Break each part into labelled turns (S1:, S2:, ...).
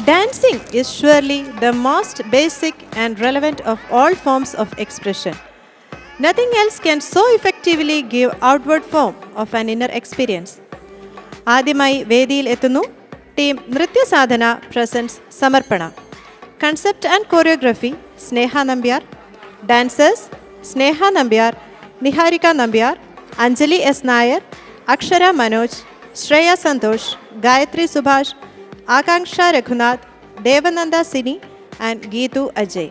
S1: Dancing is surely the most basic and relevant of all forms of expression. Nothing else can so effectively give outward form of an inner experience. ആദ്യമായി വേദിയിൽ എത്തുന്നു team Nrityasadhana presents Samarpana. Concept and choreography Sneha Nambiar. Dancers Sneha Nambiar, Niharika Nambiar, Anjali S Nair, Akshara Manoj, Shreya Santhosh, Gayathri Subhash, Akanksha Raghunath, Devananda Sini and Geethu Ajay.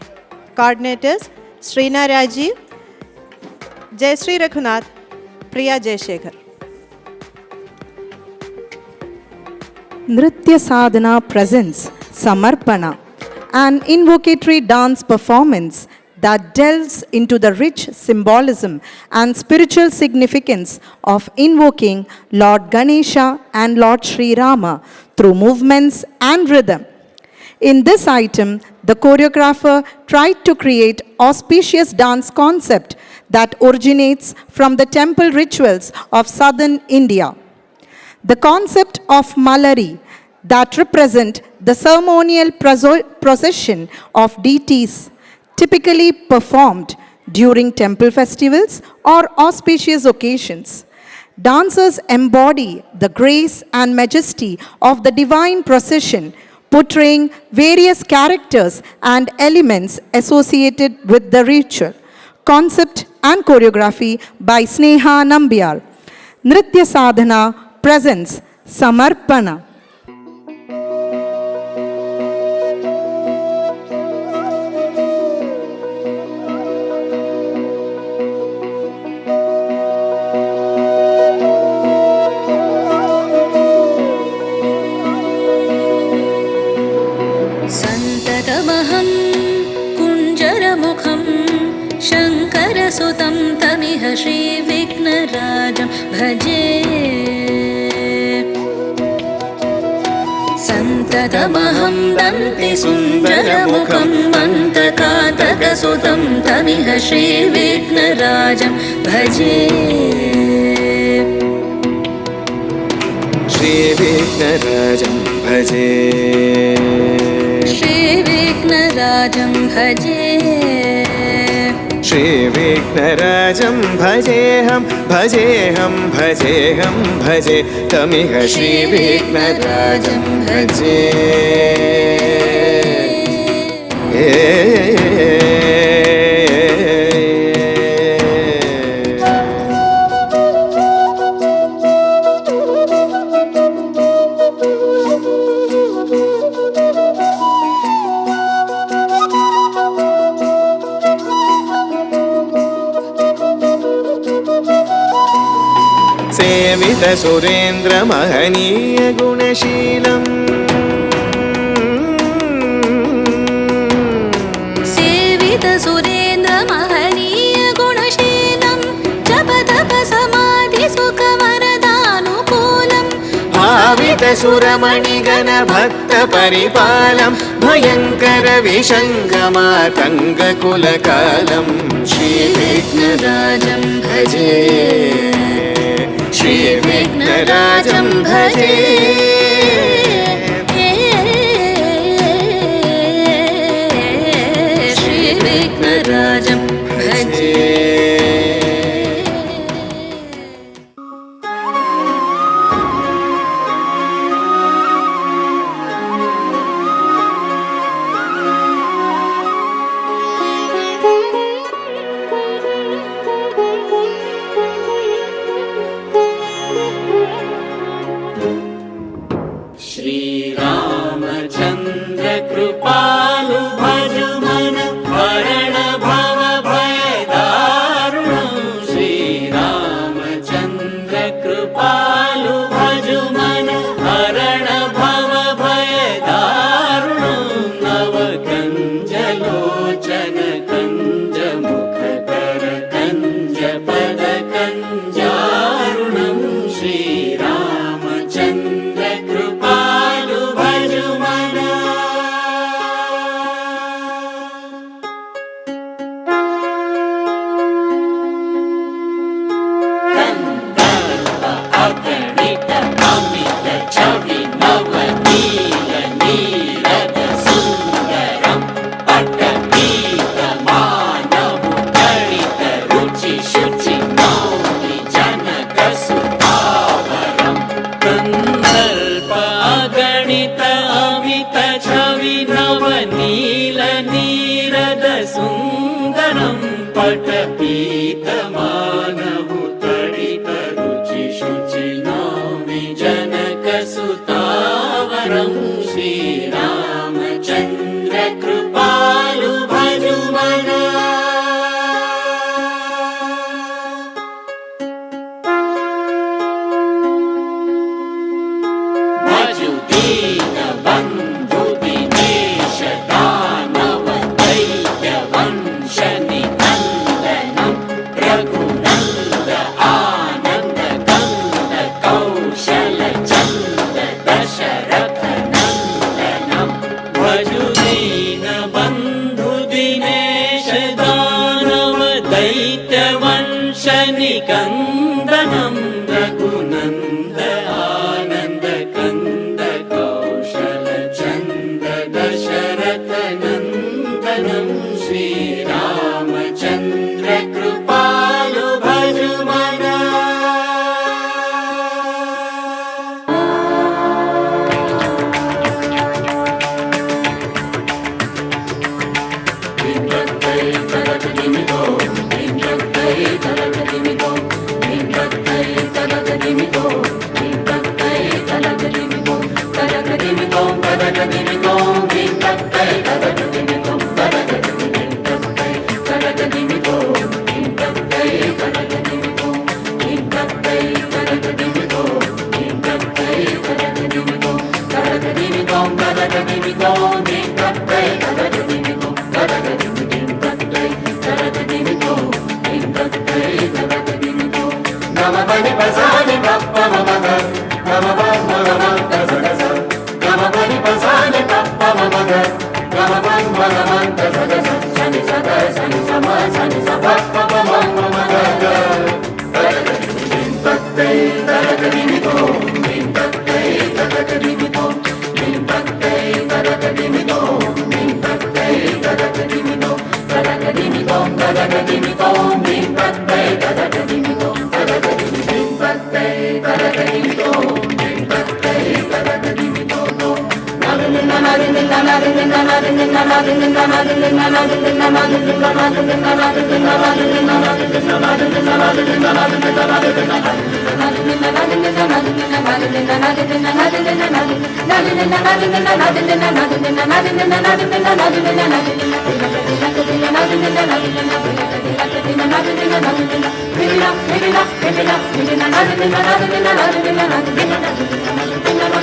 S1: Coordinators Sreena Rajeev, Jayasree Raghunath, Priya Jayasekhar.
S2: Nritya Sadhana presents Samarpana, an invocatory dance performance that delves into the rich symbolism and spiritual significance of invoking Lord Ganesha and Lord Sri Rama through movements and rhythm. In this item, the choreographer tried to create auspicious dance concept that originates from the temple rituals of southern India. The concept of Malari that represent the ceremonial procession of deities typically performed during temple festivals or auspicious occasions. Dancers embody the grace and majesty of the divine procession, portraying various characters and elements associated with the ritual. Concept and choreography by Sneha Nambiar. Nritya Sadhana presents Samarpana.
S3: सन्ततमहं कुञ्जरमुखं शङ्करसुतं तमिह श्रीविघ्नराजं भजे. सन्ततमहं दन्तिसुन्दरमुखं मन्तकातकसुतं तमिह श्रीविघ्नराजं भजे.
S4: श्रीविघ्नराजं भजे,
S3: श्रीविघ्नराजं भजे,
S4: श्रीविघ्नराजं भजेऽहं भजेऽहं भजेऽहं भजे तमिह श्रीविघ्नराजं भजे. सेवित सुरेन्द्र महनीय गुणशीलम्,
S3: सेवित सुरेन्द्र महनीय गुणशीलं जपतप समाधि सुखवरदानुकूलं.
S4: भावित सुरमणिगण भक्त परिपालं भयङ्कर विशङ्गमातङ्गकुलकालं
S3: श्रीविघ्नराजं भजे,
S4: श्रीविघ्नराजं भजे.
S3: श्रीविघ्नराजं भजे.
S5: श्रीरामचन्द्र कृपालु भजु मन हरण भव भय दारुणं. श्रीरामचन्द्र कृपालु भजु मन हरण भव भय दारुणं. नव कञ्जलोचन कञ्ज मुख कर कञ्ज पद कञ्जारुणं. श्रीरामचन्द्र कृपालु भजु मन सुन्दरं पटपीतमानहु तडितरुचिशुचि नौमि जनकसुतावरं श्रीरामचन्द्र कृपालु भजुमना भजु दीनबन्धु दिनेश दानव दैत्यवंश निकन्दनं रघुनन्द आनन्द कन्द कौशल चन्द दशरथ नन्दनं भजु दीनबन्धु दिनेश दानव दैत्यवंश निकन्दनं रघुनन्द आनन्द कन्द कौशल चन्द दशरथ नन्दनं श्रीरामचन्द्र कृपालु भजुमना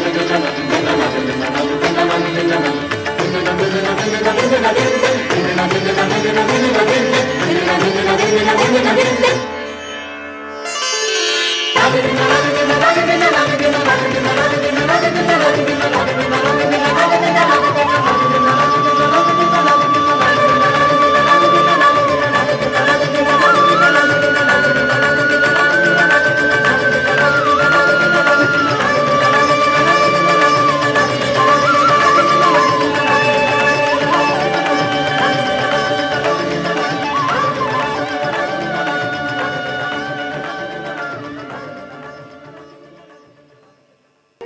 S3: Thank you.